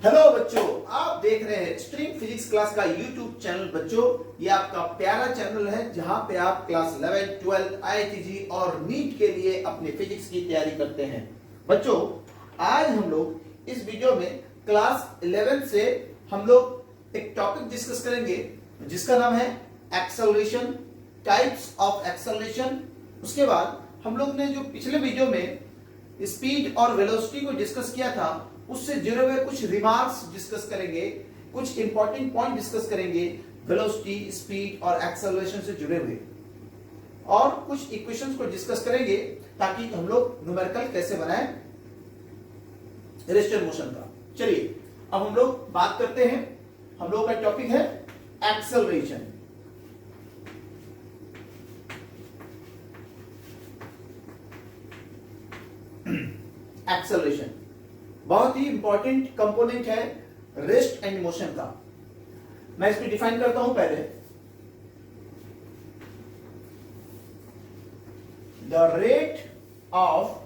Hello बच्चों, आप देख रहे हैं स्ट्रिंग फिजिक्स क्लास का यूट्यूब चैनल। बच्चों, ये आपका प्यारा चैनल है जहां पे आप क्लास 11, 12, IITG और नीट के लिए अपने फिजिक्स की तैयारी करते हैं। बच्चों, आज हम लोग इस वीडियो में क्लास 11 से हम लोग एक टॉपिक डिस्कस करेंगे जिसका नाम है एक्सेलरेशन, टाइप्स ऑफ एक्सेलरेशन। उसके बाद हम लोग ने जो पिछले वीडियो में स्पीड और वेलोसिटी को डिस्कस किया था उससे जुड़े हुए कुछ रिमार्क्स डिस्कस करेंगे, कुछ इंपॉर्टेंट पॉइंट डिस्कस करेंगे वेलोसिटी, स्पीड और एक्सेलरेशन से जुड़े हुए, और कुछ इक्वेशंस को डिस्कस करेंगे ताकि हम लोग न्यूमेरिकल कैसे बनाएं रेस्टर मोशन का। चलिए अब हम लोग बात करते हैं। हम लोग का टॉपिक है एक्सेलरेशन। एक्सेलरेशन बहुत ही इंपॉर्टेंट कंपोनेंट है रेस्ट एंड मोशन का। मैं इसको डिफाइन करता हूं पहले। The rate of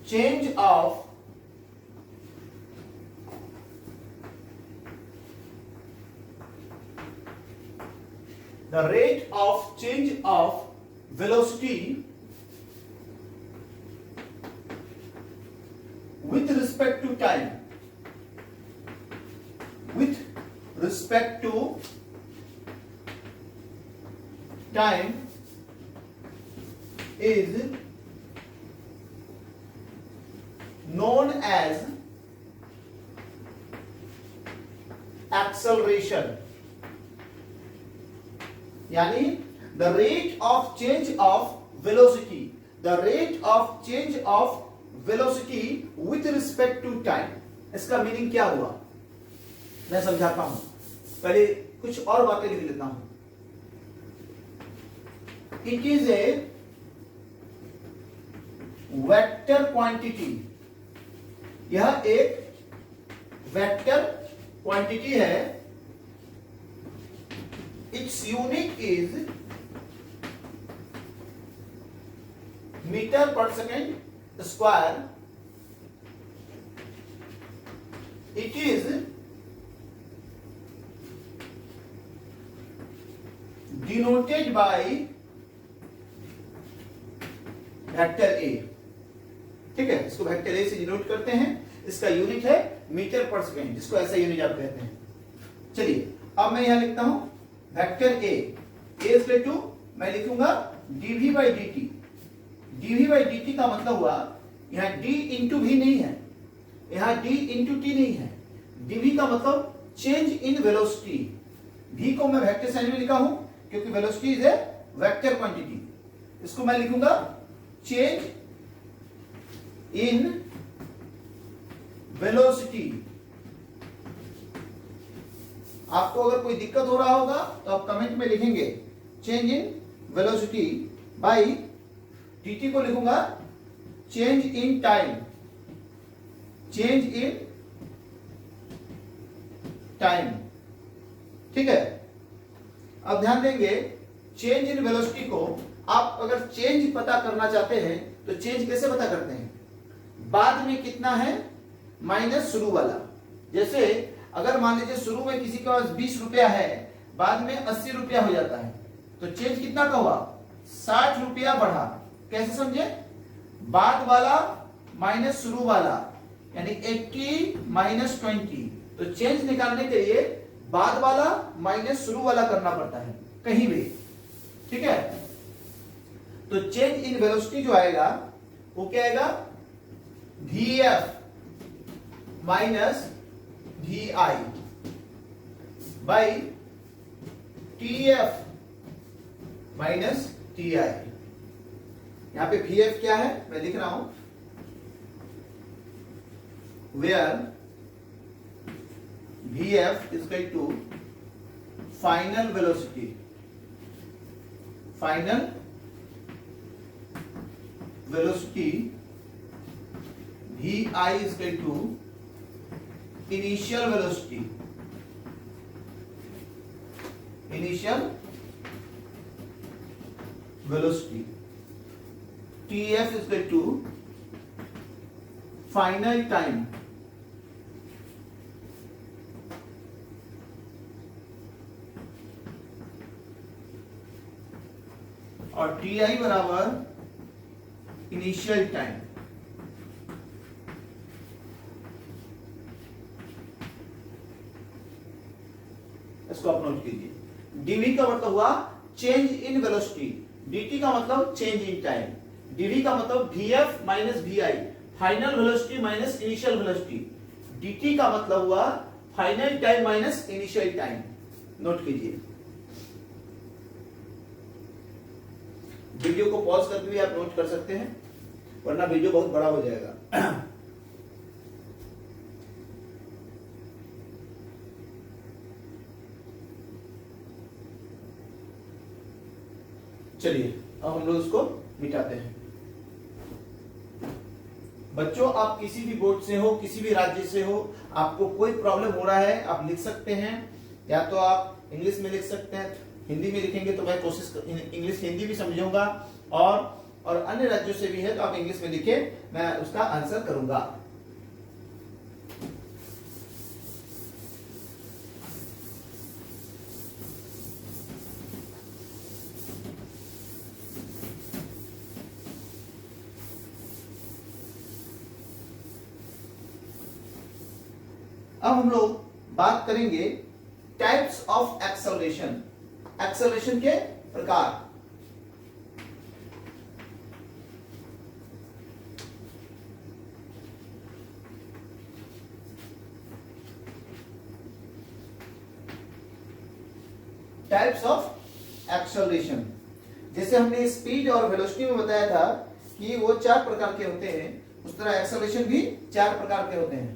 change of velocity with respect to time, is known as acceleration। यानी the rate of change of velocity with respect to time। इसका मीनिंग क्या हुआ मैं समझाता हूं। पहले कुछ और बातें लिख लेता हूं। It is a vector quantity. यह एक वेक्टर क्वांटिटी है। इट्स यूनिट इज मीटर पर second square. It is denoted by vector A. ठीक है, इसको वेक्टर ए से डिनोट करते हैं। इसका यूनिट है मीटर पर सेकेंड, जिसको ऐसा यूनिट आप कहते हैं। चलिए अब मैं यहां लिखता हूं वेक्टर ए इज टू, मैं लिखूंगा dv by dt। dv by dt का मतलब हुआ यहां d इंटू भी नहीं है, यहां d इंटू टी नहीं है। dv का मतलब चेंज इन वेलोसिटी। v को मैं वेक्टर साइन में लिखा हूं क्योंकि velocity is a vector quantity. इसको मैं लिखूंगा चेंज इन वेलोसिटी। आपको अगर कोई दिक्कत हो रहा होगा तो आप कमेंट में लिखेंगे change in velocity bye dt को लिखूंगा change in time. Change in time, ठीक है। अब ध्यान देंगे चेंज इन वेलोसिटी को आप अगर चेंज पता करना चाहते हैं तो चेंज कैसे पता करते हैं? बाद में कितना है माइनस शुरू वाला। जैसे अगर मान लीजिए शुरू में किसी के पास 20 रुपया है, बाद में 80 रुपया हो जाता है, तो चेंज कितना का हुआ? 60 रुपया बढ़ा। कैसे समझे? बाद वाला माइनस शुरू वाला, यानी 80 माइनस 20। तो चेंज निकालने के लिए बाद वाला माइनस शुरू वाला करना पड़ता है कहीं भी, ठीक है। तो चेंज इन वेलोसिटी जो आएगा वो क्या आएगा? vf minus vi by tf minus ti। यहां पे vf क्या है मैं लिख रहा हूं, where vf is equal to final velocity। final velocity vi is equal to initial velocity। initial velocity tf is equal to final time, और T I बराबर इनिशियल टाइम। इसको आप नोट कीजिए। डीवी का मतलब हुआ चेंज इन वेलोसिटी, डीटी का मतलब चेंज इन टाइम, डीवी का मतलब vf minus vi, final velocity minus initial velocity, dt का मतलब हुआ final time minus initial time. Note कीजिए। वीडियो को पॉज करके भी आप नोट कर सकते हैं, वरना वीडियो बहुत बड़ा हो जाएगा। चलिए अब हम लोग इसको मिटाते हैं। बच्चों, आप किसी भी बोर्ड से हो, किसी भी राज्य से हो, आपको कोई प्रॉब्लम हो रहा है, आप लिख सकते हैं। या तो आप इंग्लिश में लिख सकते हैं, हिंदी में लिखेंगे तो मैं कोशिश इंग्लिश हिंदी भी समझूंगा, और अन्य राज्यों से भी है तो आप इंग्लिश में लिखे, मैं उसका आंसर करूंगा। अब हम लोग बात करेंगे टाइप्स ऑफ एक्सेलरेशन, एक्सेलरेशन के प्रकार। टाइप्स ऑफ एक्सेलरेशन, जैसे हमने स्पीड और वेलोसिटी में बताया था कि वो 4 प्रकार के होते हैं, उस तरह एक्सेलरेशन भी 4 प्रकार के होते हैं।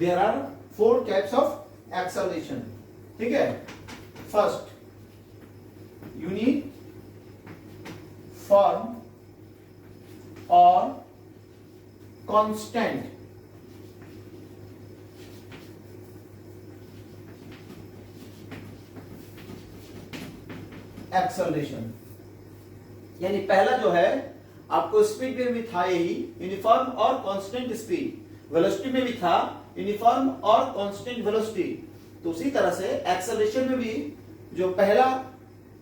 There are 4 types of acceleration, ठीक है। फर्स्ट, यूनिफॉर्म और कांस्टेंट एक्सेलरेशन, यानी पहला जो है आपको स्पीड में भी था यही, यूनिफॉर्म और कांस्टेंट स्पीड, वेलोसिटी में भी था यूनिफॉर्म और कांस्टेंट वेलोसिटी, तो उसी तरह से एक्सेलरेशन में भी जो पहला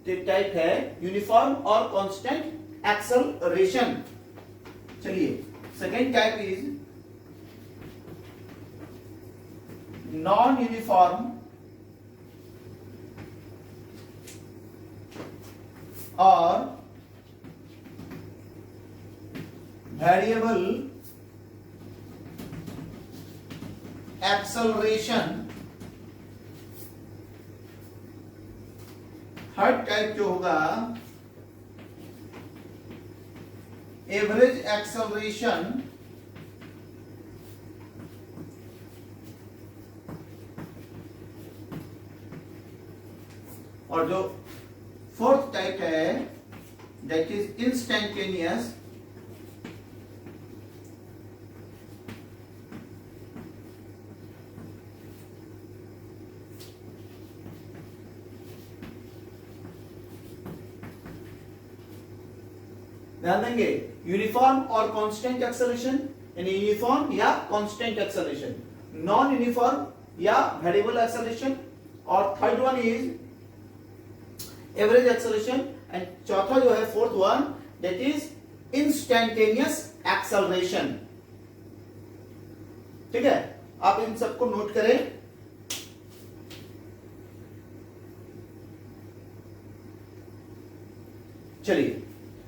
टाइप है यूनिफॉर्म और कांस्टेंट एक्सेलरेशन। चलिए, second type is non uniform और वेरिएबल एक्सेलरेशन। थर्ड टाइप जो होगा एवरेज एक्सेलरेशन और जो फोर्थ टाइप है दैट इज इंस्टेंटेनियस ध्यान देंगे, यूनिफॉर्म और कांस्टेंट एक्सेलरेशन, यानी यूनिफॉर्म या कांस्टेंट एक्सेलरेशन, नॉन यूनिफॉर्म या वेरिएबल एक्सेलरेशन, और third one is average acceleration, and चौथा जो है fourth one that is instantaneous acceleration. ठीक है, आप इन सबको नोट करें। चलिए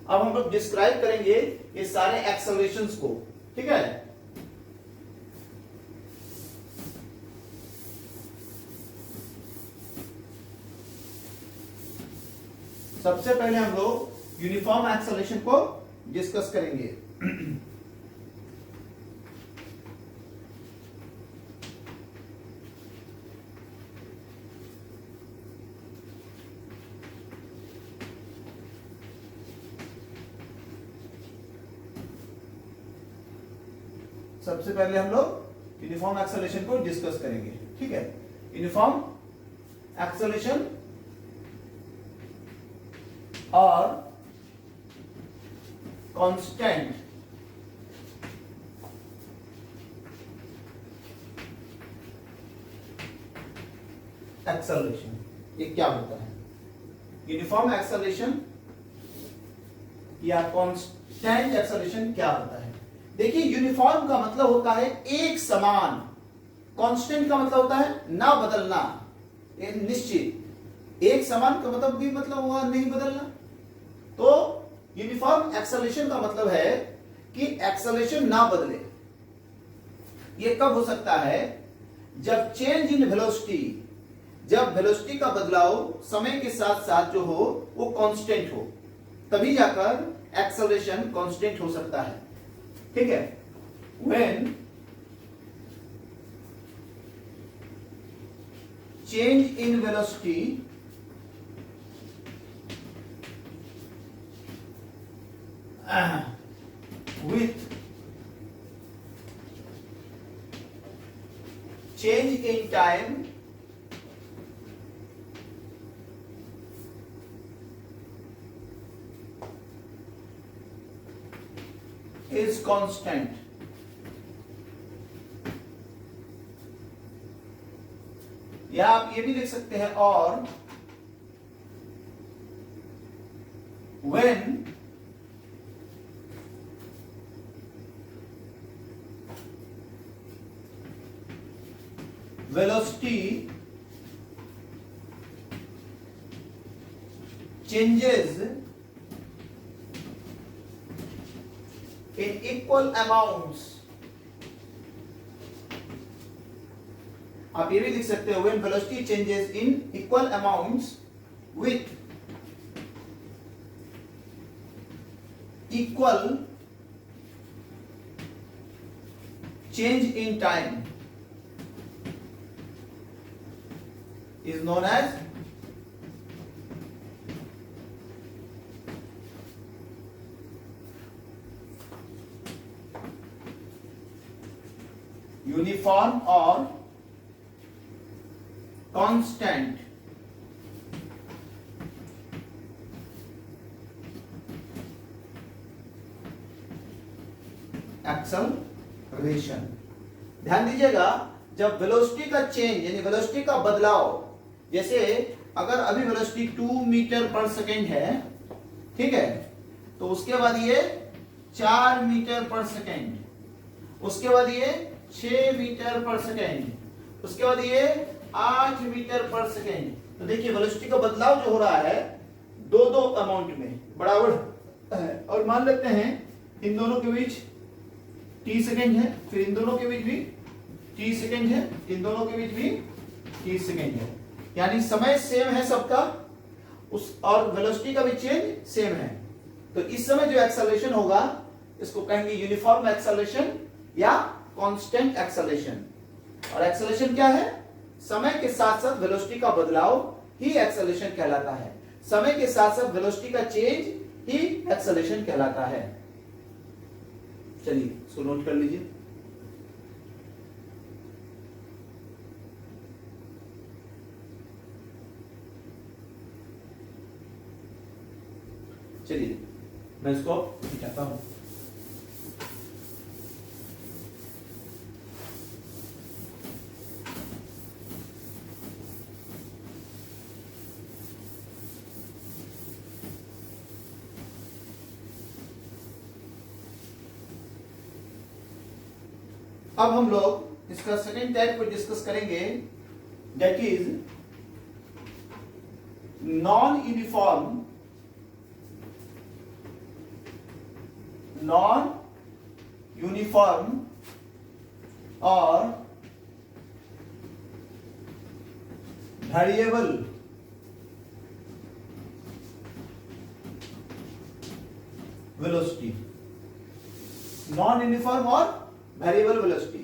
अब हम लोग डिस्क्राइब करेंगे ये सारे एक्सेलरेशंस को। ठीक है, सबसे पहले हम लोग यूनिफॉर्म एक्सेलरेशन को डिस्कस करेंगे। सबसे पहले हम लोग यूनिफॉर्म एक्सेलरेशन को डिस्कस करेंगे, ठीक है। यूनिफॉर्म एक्सेलरेशन और कांस्टेंट एक्सेलरेशन, ये क्या होता है? यूनिफॉर्म एक्सेलरेशन या कांस्टेंट एक्सेलरेशन क्या होता है? देखिए, यूनिफॉर्म का मतलब होता है एक समान, कांस्टेंट का मतलब होता है ना बदलना, निश्चित। एक समान का मतलब भी मतलब हुआ नहीं बदलना। तो यूनिफॉर्म एक्सेलरेशन का मतलब है कि एक्सेलरेशन ना बदले। ये कब हो सकता है? जब चेंज इन वेलोसिटी, जब वेलोसिटी का बदलाव समय के साथ साथ जो हो वो कांस्टेंट हो, तभी जाकर एक्सेलरेशन कांस्टेंट हो सकता है, ठीक है। When change in velocity with change in time is constant. या आप ये भी लिख सकते हैं, और when velocity changes in equal amounts, आप ये भी लिख सकते हो when velocity changes in equal amounts with equal change in time is known as uniform or constant acceleration. ध्यान दीजिएगा, जब वेलोसिटी का चेंज यानी वेलोसिटी का बदलाव, जैसे अगर अभी वेलोसिटी 2 मीटर पर सेकेंड है, ठीक है, तो उसके बाद ये 4 मीटर पर सेकेंड, उसके बाद ये 6 मीटर पर सेकेंड, उसके बाद ये 8 मीटर पर सेकेंड। तो देखिए वेलोसिटी का बदलाव जो हो रहा है दो दो अमाउंट में बराबर है। और मान लेते हैं इन दोनों के बीच t सेकेंड है, फिर इन दोनों के बीच भी t सेकेंड है, इन दोनों के बीच भी t सेकेंड है, यानी समय सेम है सबका, उस और वेलोसिटी का भी चेंज सेम है। तो इस समय जो एक्सेलरेशन होगा इसको कहेंगे यूनिफॉर्म एक्सेलरेशन या कांस्टेंट एक्सेलरेशन। और एक्सेलरेशन क्या है? समय के साथ साथ वेलोसिटी का बदलाव ही एक्सेलरेशन कहलाता है। समय के साथ साथ वेलोसिटी का चेंज ही एक्सेलरेशन कहलाता है। चलिए इसको नोट कर लीजिए। चलिए मैं इसको दिखाता हूं। अब हम लोग इसका सेकेंड टाइप को डिस्कस करेंगे, दैट इज नॉन यूनिफॉर्म और वेरिएबल वेलोसिटी। नॉन यूनिफॉर्म और वेरिएबल वेलोसिटी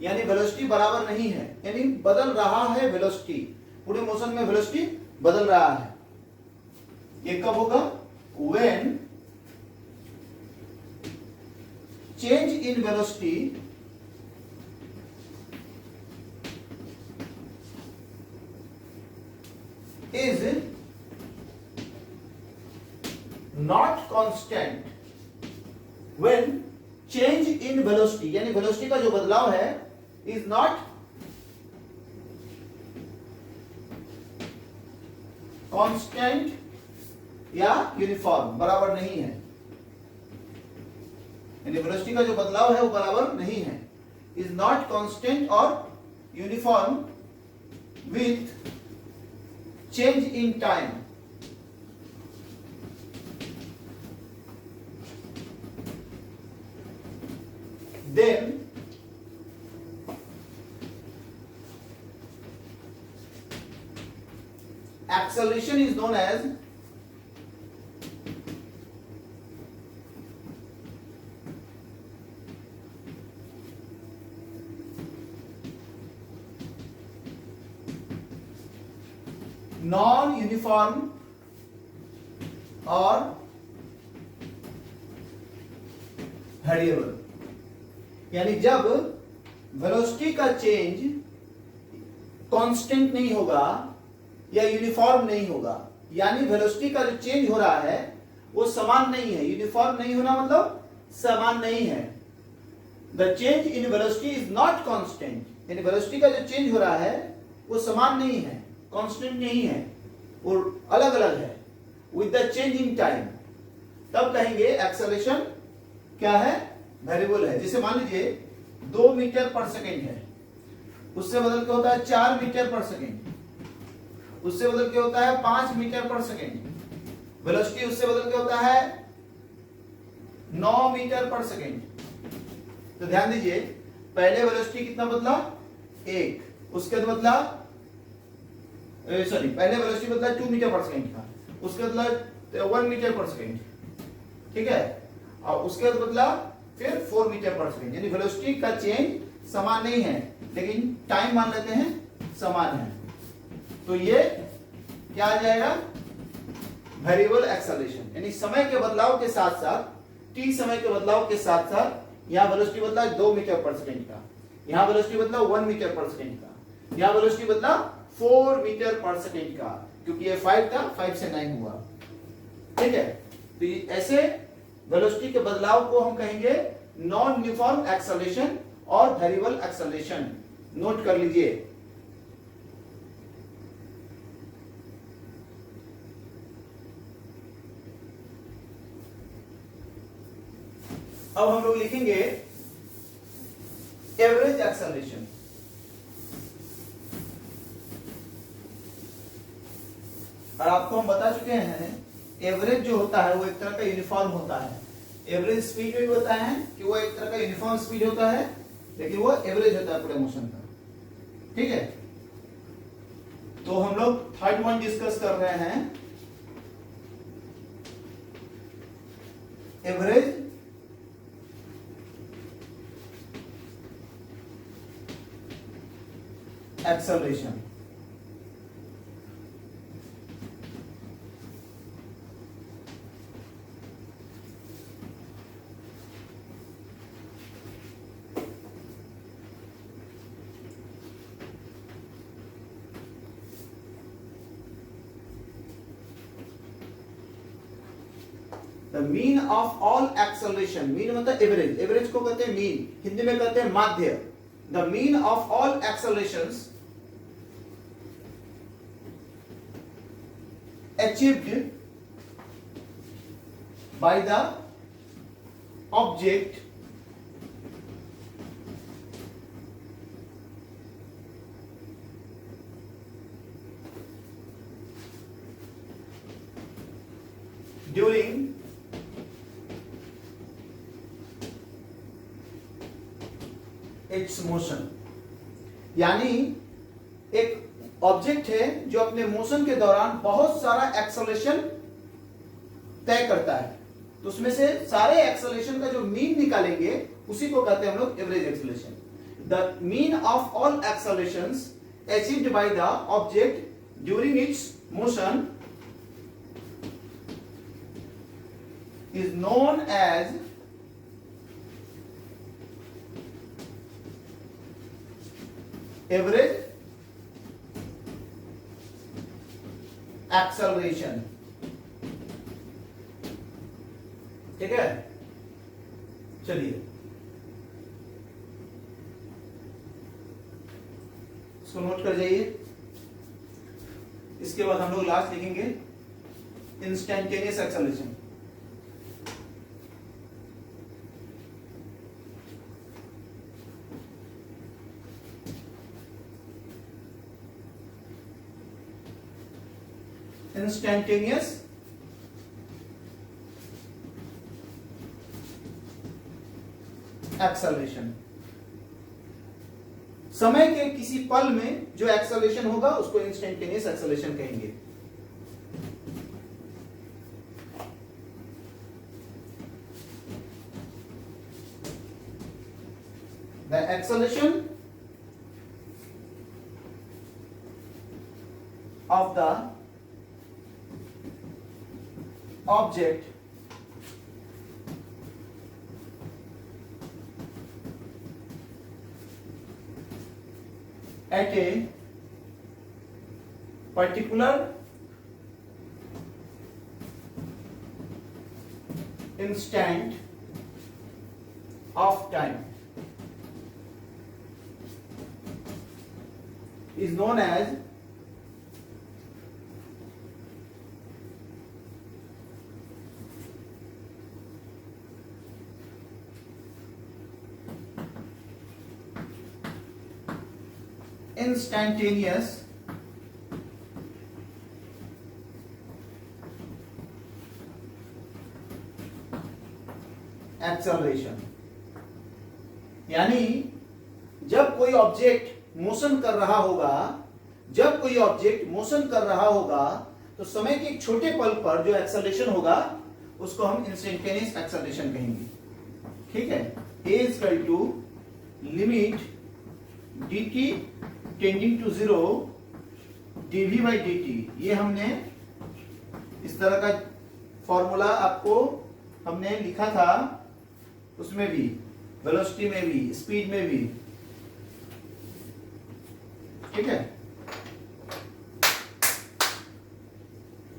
यानी वेलोसिटी बराबर नहीं है, यानी बदल रहा है वेलोसिटी, पूरे मोशन में वेलोसिटी बदल रहा है। ये कब होगा? When change in velocity is not constant when change in velocity, यानी वेलोसिटी का जो बदलाव है is not कांस्टेंट या यूनिफॉर्म, बराबर नहीं है, यानी वेलोसिटी का जो बदलाव है वो बराबर नहीं है, इज नॉट कांस्टेंट और uniform with change in time, then acceleration is known as non uniform और वेरिएबल, यानी जब वेलोसिटी का चेंज कांस्टेंट नहीं होगा या यूनिफॉर्म नहीं होगा, यानी वेलोसिटी का जो चेंज हो रहा है वो समान नहीं है, यूनिफॉर्म नहीं होना मतलब समान नहीं है। The change in velocity is not constant, यानी वेलोसिटी का जो चेंज हो रहा है वो समान नहीं है, कांस्टेंट नहीं है, वो अलग अलग है। With the change in time, तब कहेंगे एक्सेलरेशन क्या है, वेरिएबल है। जैसे मान लीजिए 2 मीटर पर सेकेंड है, उससे बदल के होता है 4 मीटर पर सेकेंड, उससे बदल के होता है 5 मीटर पर सेकेंड, वेलोसिटी उससे बदल के होता है 9 मीटर पर सेकेंड। तो ध्यान दीजिए, पहले वेलोसिटी कितना बदला, 1, उसके बाद बदला पहले वेलोसिटी बदला 2 मीटर पर सेकेंड का, उसके बदला 1 मीटर पर सेकेंड, ठीक है, और उसके बाद बदला फिर 4 मीटर पर सेकेंड, यानी वेलोसिटी का चेंज समान नहीं है, लेकिन टाइम मान लेते हैं समान है। तो ये क्या आ जाएगा, वेरिएबल एक्सेलरेशन, यानी समय के बदलाव के साथ साथ, t समय के बदलाव के साथ साथ, यहां वेलोसिटी बदला 2 मीटर पर सेकेंड का, यहां वेलोसिटी बदला 1 मीटर पर सेकेंड का, यहां वेलोसिटी बदला 4 मीटर पर सेकेंड का, क्योंकि ये 5 था, 5 से 9 हुआ, ठीक है। तो ऐसे वेलोसिटी के बदलाव को हम कहेंगे नॉन यूनिफॉर्म एक्सेलरेशन और वेरिएबल एक्सेलरेशन, नोट कर लीजिए। अब हम लोग लिखेंगे एवरेज एक्सेलरेशन। और आपको हम बता चुके हैं एवरेज जो होता है वो एक तरह का यूनिफॉर्म होता है। एवरेज स्पीड भी बताया है कि वो एक तरह का यूनिफॉर्म स्पीड होता है, लेकिन वो एवरेज होता है पूरे मोशन का, ठीक है। तो हम लोग थर्ड वन डिस्कस कर रहे हैं, average acceleration. The mean of all acceleration, mean मतलब एवरेज, एवरेज को कहते हैं मीन, हिंदी में कहते हैं माध्य। The mean of all accelerations achieved by the object during its motion, यानी एक ऑब्जेक्ट है जो अपने मोशन के दौरान बहुत सारा एक्सेलरेशन तय करता है, तो उसमें से सारे एक्सेलरेशन का जो मीन निकालेंगे उसी को कहते हैं हम लोग average acceleration. The mean of all accelerations achieved by the object during its motion is known as average acceleration. ठीक है, चलिए इसको नोट कर जाइए। इसके बाद हम लोग लास्ट लिखेंगे इंस्टेंटेनियस एक्सेलरेशन। इंस्टेंटेनियस एक्सेलरेशन, समय के किसी पल में जो एक्सेलरेशन होगा उसको इंस्टेंटेनियस एक्सेलरेशन कहेंगे। The acceleration of the object at a particular instant of time is known as instantaneous acceleration. यानी जब कोई ऑब्जेक्ट मोशन कर रहा होगा, जब कोई ऑब्जेक्ट मोशन कर रहा होगा तो समय के एक छोटे पल पर जो एक्सेलरेशन होगा उसको हम इंस्टेंटेनियस एक्सेलरेशन कहेंगे। ठीक है, a equal to limit dt tending to 0 dv by dt। ये हमने इस तरह का फॉर्मूला आपको हमने लिखा था, उसमें भी वेलोसिटी में भी स्पीड में भी। ठीक है,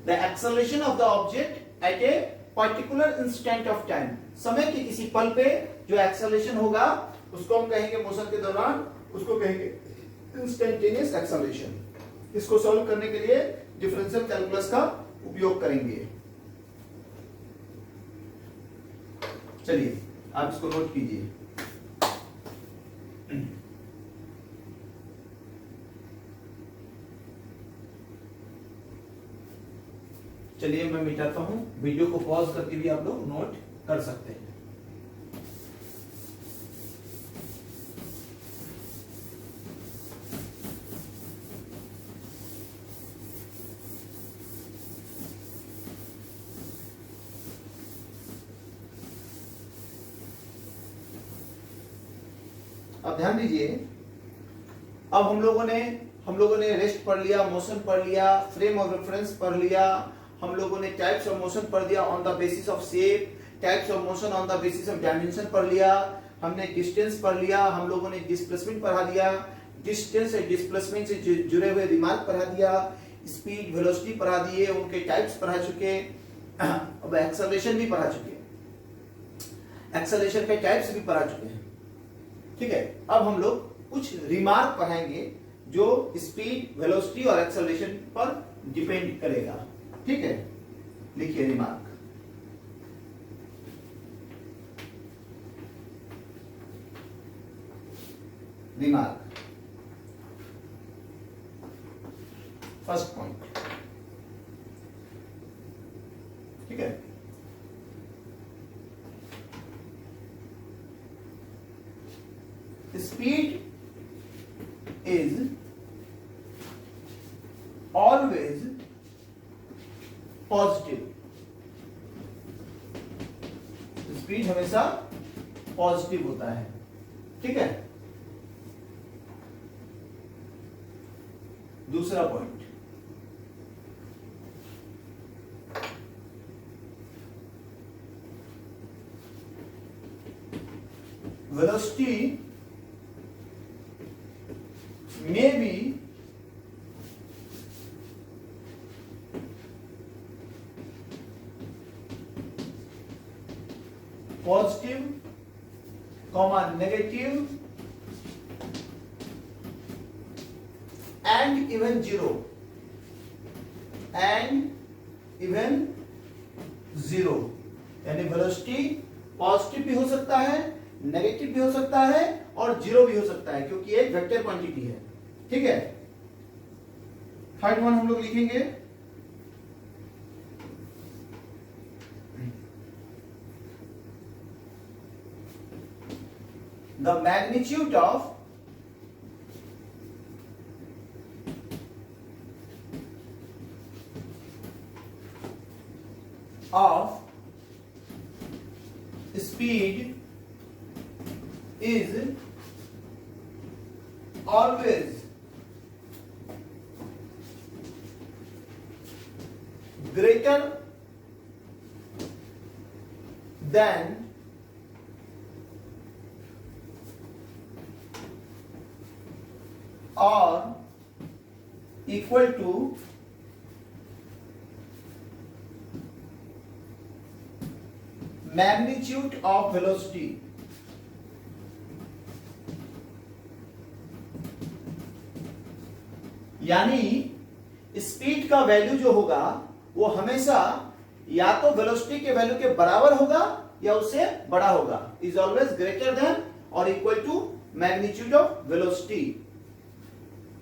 the acceleration of the object at a particular instant of time, समय के किसी पल पे जो एक्सेलरेशन होगा उसको हम कहेंगे मोशन के दौरान, उसको कहेंगे इंस्टेंटेनियस एक्सेलरेशन। इसको सॉल्व करने के लिए डिफरेंशियल कैलकुलस का उपयोग करेंगे। चलिए आप इसको नोट कीजिए। चलिए मैं मिटाता हूं, वीडियो को पॉज करके भी आप लोग नोट कर सकते हैं। अब ध्यान दीजिए, अब हम लोगों ने रेस्ट पढ़ लिया, मोशन पढ़ लिया, फ्रेम ऑफ रेफरेंस पढ़ लिया, हम लोगों ने टाइप्स ऑफ मोशन पढ़ दिया on the basis of shape, types of motion on the basis of dimension पढ़ लिया, हमने डिस्टेंस पढ़ लिया, हम लोगों ने डिस्प्लेसमेंट पढ़ा दिया, डिस्टेंस और डिस्प्लेसमेंट से जुड़े हुए रिमार्क पढ़ा दिया, स्पीड वेलोसिटी पढ़ा दिए, उनके टाइप्स पढ़ा चुके, अब एक्सेलरेशन भी पढ़ा चुके, एक्सेलरेशन के टाइप्स भी पढ़ा चुके हैं। ठीक है, अब हम लोग कुछ रिमार्क पढ़ाएंगे जो स्पीड वेलोसिटी और एक्सेलरेशन पर डिपेंड करेगा। ठीक है, लिखिए रिमार्क। Remark, first point. ठीक है, speed is always positive, speed हमेशा पॉजिटिव होता है। ठीक है, दूसरा point, velocity may be positive comma negative and even zero, and even zero, यानी वेलोसिटी पॉजिटिव भी हो सकता है, नेगेटिव भी हो सकता है और जीरो भी हो सकता है, क्योंकि एक वेक्टर क्वांटिटी है। ठीक है, थर्ड वन हम लोग लिखेंगे the magnitude of speed is always greater than or equal to magnitude of velocity, यानी स्पीड का वैल्यू जो होगा वो हमेशा या तो वेलोसिटी के वैल्यू के बराबर होगा या उससे बड़ा होगा, इज ऑलवेज ग्रेटर देन और equal to magnitude of velocity.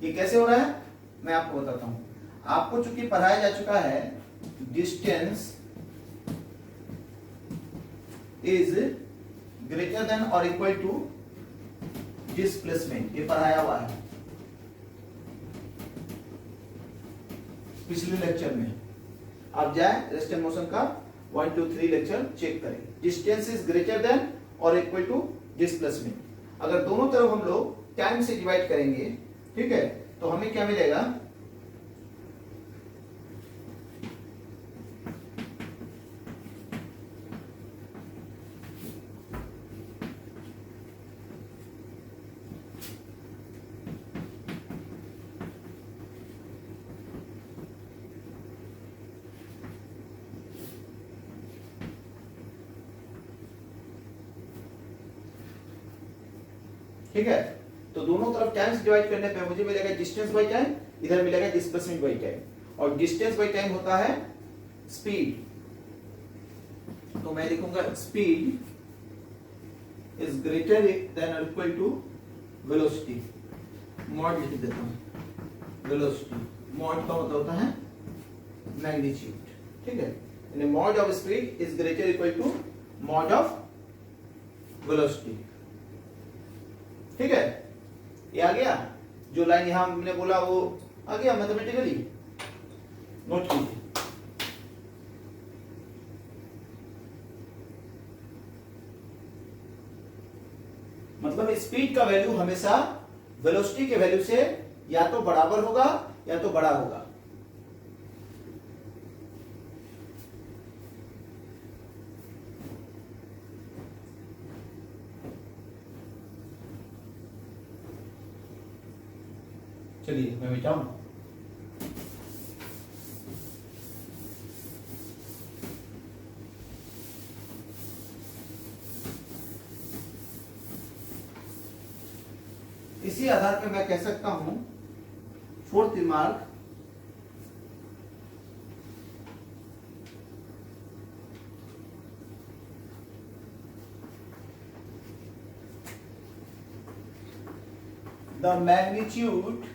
ये कैसे हो रहा है मैं आपको बताता हूं। आपको चूंकि पढ़ाया जा चुका है डिस्टेंस इज ग्रेटर देन और इक्वल टू डिस्प्लेसमेंट, ये पढ़ाया हुआ है पिछले लेक्चर में। आप जाए रेस्ट एंड मोशन का 1 2 3 लेक्चर चेक करें। डिस्टेंस इज ग्रेटर देन और इक्वल टू डिस्प्लेसमेंट। अगर दोनों तरफ हम लोग टाइम से डिवाइड करेंगे, ठीक है, तो हमें क्या मिलेगा, ठीक है। तो दोनों तरफ टाइम से डिवाइड करने पे मुझे मिलेगा डिस्टेंस बाय टाइम, इधर मिलेगा डिस्प्लेसमेंट बाय टाइम, और डिस्टेंस बाय टाइम होता है स्पीड। तो मैं लिखूंगा स्पीड इज ग्रेटर देन और इक्वल टू वेलोसिटी, मॉड लिख देता हूं। वेलोसिटी मॉड का मतलब होता है मैग्नीट्यूड, ठीक है, यानी mod of speed is greater equal to mod of velocity. ठीक है, ये आ गया। जो लाइन यहां हमने बोला वो आ गया मैथमेटिकली, नोट कीजिए। मतलब स्पीड का वैल्यू हमेशा वेलोसिटी के वैल्यू से या तो बराबर होगा या तो बड़ा होगा। चलिए मैं मिटाऊं। इसी आधार पर मैं कह सकता हूं fourth remark, the magnitude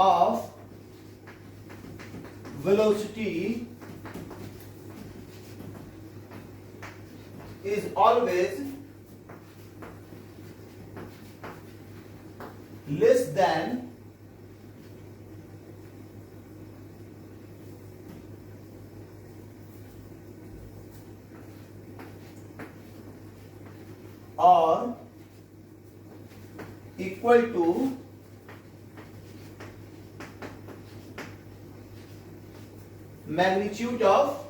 of velocity is always less than or equal to magnitude of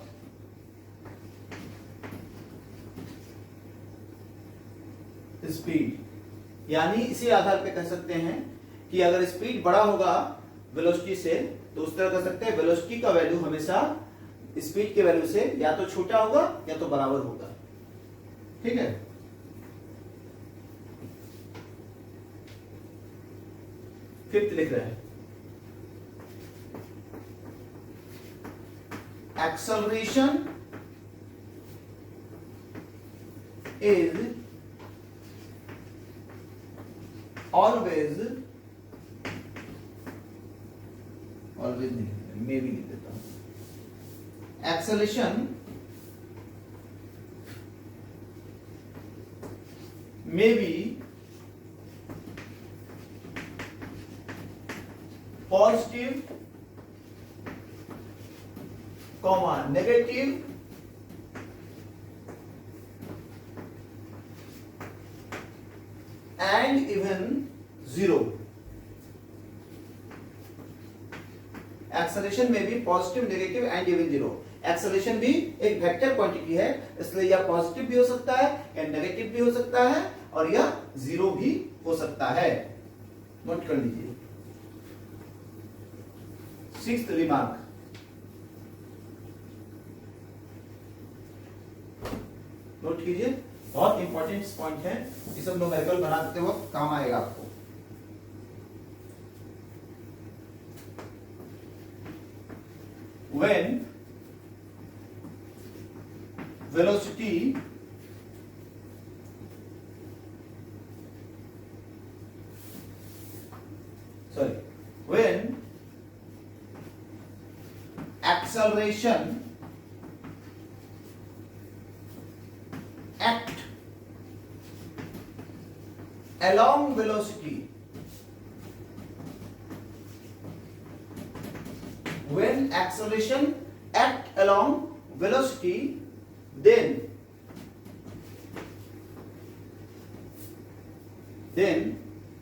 speed. यानी इसी आधार पे कह सकते हैं कि अगर स्पीड बड़ा होगा वेलोसिटी से तो उस तरह कह सकते हैं वेलोसिटी का वैल्यू हमेशा स्पीड के वैल्यू से या तो छोटा होगा या तो बराबर होगा। ठीक है, फिफ्थ लिख रहे हैं, एक्सेलरेशन इज ऑलवेज नहीं, मे भी लिख देता हूं, acceleration may be positive, negative, and even zero. Acceleration may be positive, negative and even zero. Acceleration भी एक वेक्टर क्वांटिटी है, इसलिए यह पॉजिटिव भी हो सकता है या नेगेटिव भी हो सकता है और यह जीरो भी हो सकता है। नोट कर लीजिए। सिक्स्थ रिमार्क, नोट कीजिए, बहुत इंपॉर्टेंट पॉइंट है, ये सब न्यूमेरिकल बनाते वक्त काम आएगा आपको। When velocity when acceleration act along velocity, when acceleration act along velocity, then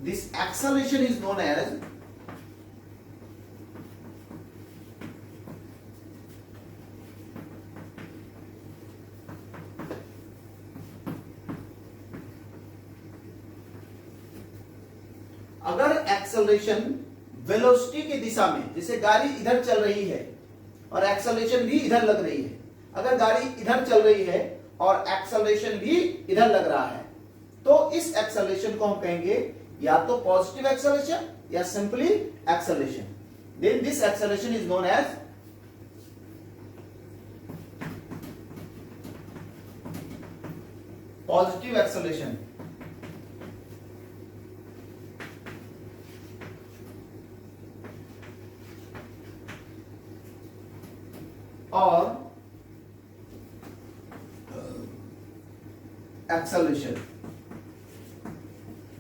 this acceleration is known as अगर एक्सेलरेशन वेलोसिटी की दिशा में, जैसे गाड़ी इधर चल रही है और एक्सेलरेशन भी इधर लग रही है, अगर गाड़ी इधर चल रही है और एक्सेलरेशन भी इधर लग रहा है, तो इस एक्सेलरेशन को हम कहेंगे या तो पॉजिटिव एक्सेलरेशन या simply acceleration. Then this acceleration is known as positive acceleration और एक्सेलरेशन।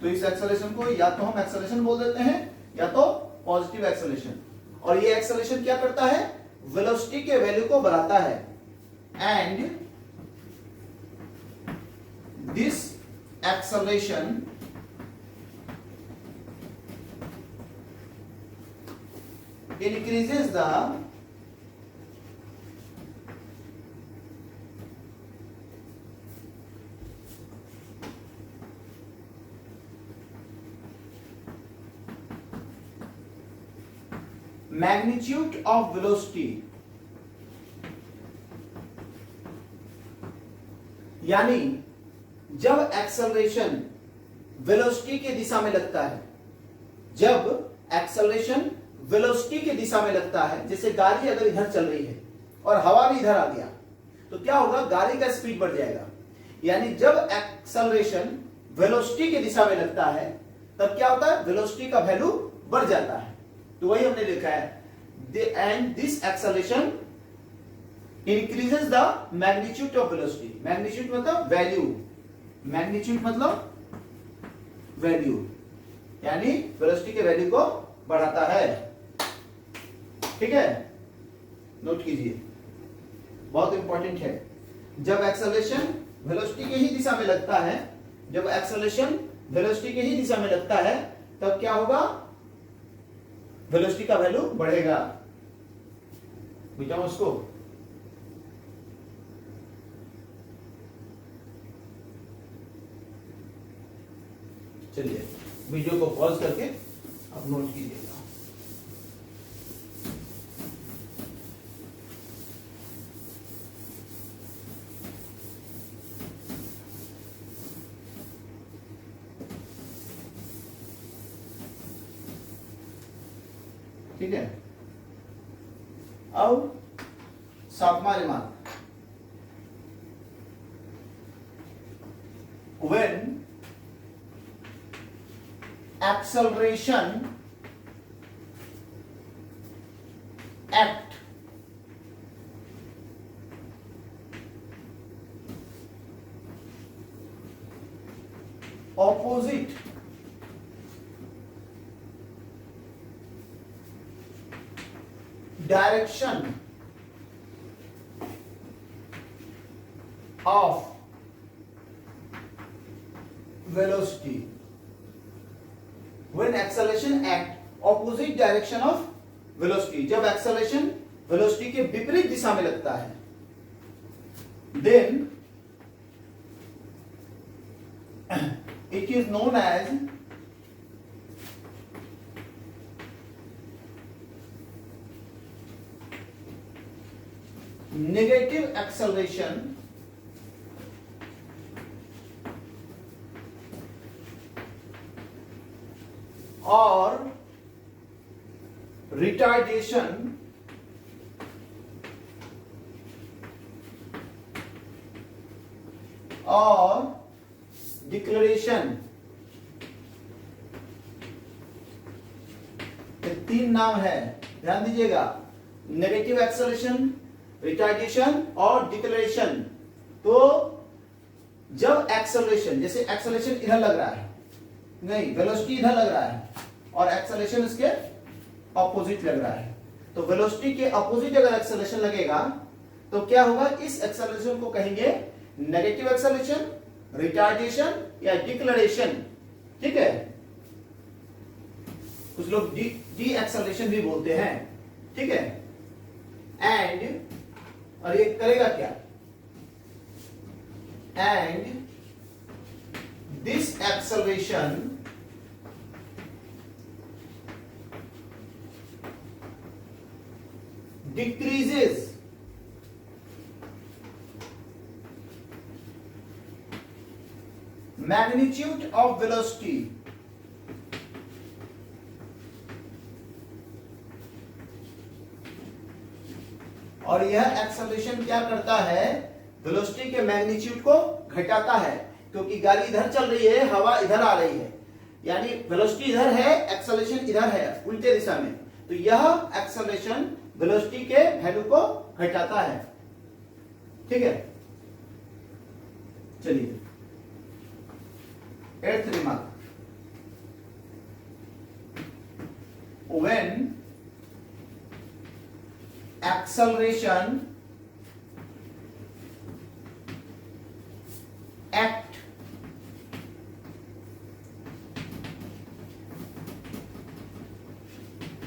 तो इस एक्सेलरेशन को या तो हम एक्सेलरेशन बोल देते हैं या तो पॉजिटिव एक्सेलरेशन। और ये एक्सेलरेशन क्या करता है, वेलोसिटी के वैल्यू को बढ़ाता है, and this acceleration increases the magnitude of velocity, यानी जब एक्सेलरेशन वेलोसिटी की दिशा में लगता है, जब एक्सेलरेशन वेलोसिटी की दिशा में लगता है, जैसे गाड़ी अगर इधर चल रही है और हवा भी इधर आ गया, तो क्या होगा, गाड़ी का स्पीड बढ़ जाएगा। यानी जब एक्सेलरेशन वेलोसिटी की दिशा में लगता है तब क्या होता है, वेलोसिटी का वैल्यू बढ़ जाता है। तो वही हमने लिखा है, and this acceleration increases the magnitude of velocity. Magnitude मतलब वैल्यू, मैग्नीट्यूड मतलब वैल्यू, यानी वेलोसिटी के वैल्यू को बढ़ाता है। ठीक है, नोट कीजिए, बहुत इंपॉर्टेंट है। जब एक्सेलरेशन वेलोसिटी के ही दिशा में लगता है, जब एक्सेलरेशन वेलोसिटी के ही दिशा में लगता है, तब क्या होगा, वेलोसिटी का वैल्यू बढ़ेगा। बुझाऊं उसको, चलिए वीडियो को पॉज करके आप नोट कीजिएगा। ठीक है। अब 7वां remark, when acceleration act opposite direction of velocity, when acceleration act opposite direction of velocity, जब acceleration velocity के विपरीत दिशा में लगता है, then it is known as negative acceleration or retardation और डिक्लेरेशन। ये 3 नाम है, ध्यान दीजिएगा, नेगेटिव एक्सेलरेशन, रिटार्डेशन और डिक्लेरेशन। तो जब एक्सेलरेशन, जैसे एक्सेलरेशन इधर लग रहा है, नहीं वेलोसिटी इधर लग रहा है और एक्सेलरेशन इसके ऑपोजिट लग रहा है, तो वेलोसिटी के ऑपोजिट अगर एक्सेलरेशन लगेगा तो क्या होगा, इस एक्सेलरेशन को कहेंगे नेगेटिव एक्सेलरेशन, रिटार्डेशन या डिक्लेरेशन। ठीक है, कुछ लोग डी एक्सेलरेशन भी बोलते हैं। ठीक है, एंड और ये करेगा क्या, and this acceleration decreases magnitude of velocity और यह एक्सेलरेशन क्या करता है, वेलोसिटी के मैग्नीट्यूड को घटाता है, क्योंकि गाड़ी इधर चल रही है, हवा इधर आ रही है, यानी वेलोसिटी इधर है, एक्सेलरेशन इधर है, उल्टे दिशा में, तो यह एक्सेलरेशन वेलोसिटी के वैल्यू को घटाता है। ठीक है, चलिए 8th remark, when acceleration act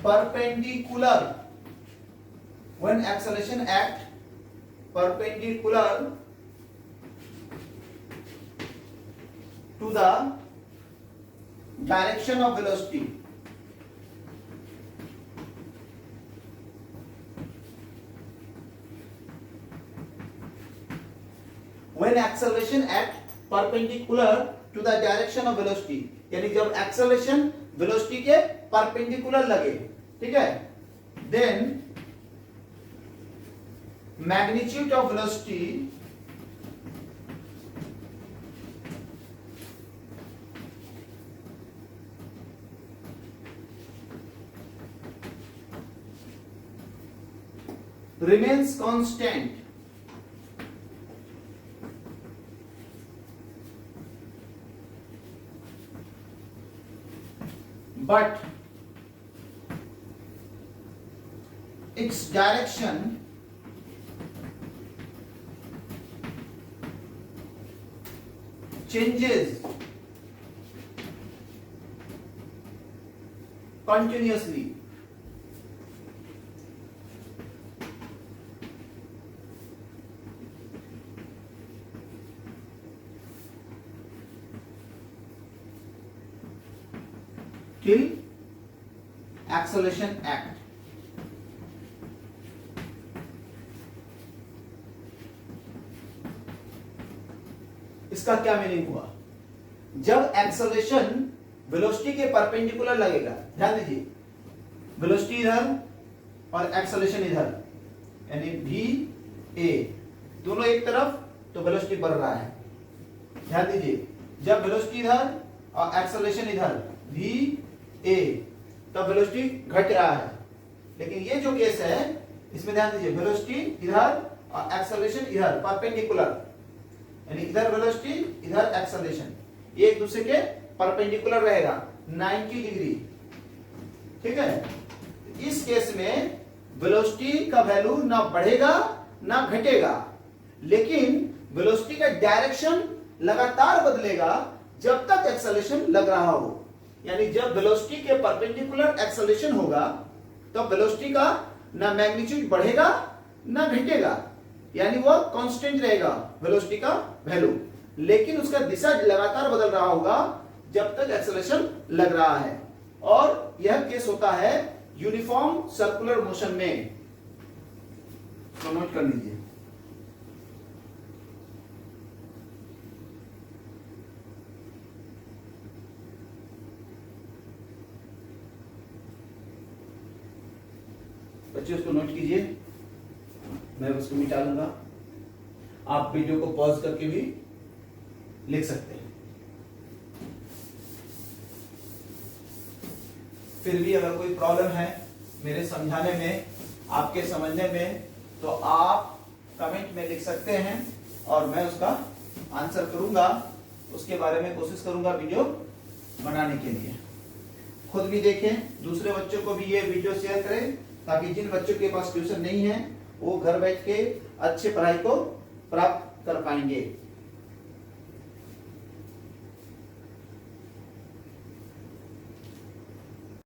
perpendicular, when acceleration act perpendicular to the direction of velocity, when acceleration act perpendicular to the direction of velocity, यानी जब acceleration velocity के perpendicular लगे, ठीक है, then magnitude of velocity remains constant but its direction changes continuously. Till acceleration act. इसका क्या meaning हुआ, जब एक्सेलरेशन वेलोसिटी के परपेंडिकुलर लगेगा, ध्यान दीजिए, वेलोसिटी इधर और एक्सेलरेशन इधर, यानी वी ए दोनों एक तरफ, तो वेलोसिटी बढ़ रहा है। ध्यान दीजिए, जब वेलोसिटी इधर और एक्सेलरेशन इधर वी ए, तब वेलोसिटी घट रहा है। लेकिन ये जो केस है इसमें ध्यान दीजिए, वेलोसिटी इधर और एक्सेलरेशन इधर परपेंडिकुलर, यानी इधर वेलोसिटी इधर एक्सेलरेशन, ये एक दूसरे के परपेंडिकुलर रहेगा 90 डिग्री। ठीक है, इस केस में वेलोसिटी का वैल्यू ना बढ़ेगा ना घटेगा, लेकिन वेलोसिटी का डायरेक्शन लगातार बदलेगा जब तक एक्सेलरेशन लग रहा हो। यानी जब वेलोसिटी के परपेंडिकुलर एक्सेलरेशन होगा तब वेलोसिटी का ना मैग्नीट्यूड बढ़ेगा ना घटेगा, यानी वो कांस्टेंट रहेगा वेलोसिटी का वैल्यू, लेकिन उसका दिशा लगातार बदल रहा होगा जब तक एक्सेलरेशन लग रहा है। और यह केस होता है यूनिफॉर्म सर्कुलर मोशन में, तो नोट कर लीजिए। बच्चे उसको नोट कीजिए, मैं उसको मिटा लूंगा। आप वीडियो को पॉज करके भी लिख सकते हैं। फिर भी अगर कोई प्रॉब्लम है मेरे समझाने में, आपके समझने में, तो आप कमेंट में लिख सकते हैं और मैं उसका आंसर करूंगा, उसके बारे में कोशिश करूंगा वीडियो बनाने के लिए। खुद भी देखें, दूसरे बच्चों को भी ये वीडियो शेयर करें, ताकि जिन बच्चों के पास ट्यूशन नहीं है वो घर बैठ के अच्छे पढ़ाई को प्राप्त कर पाएंगे।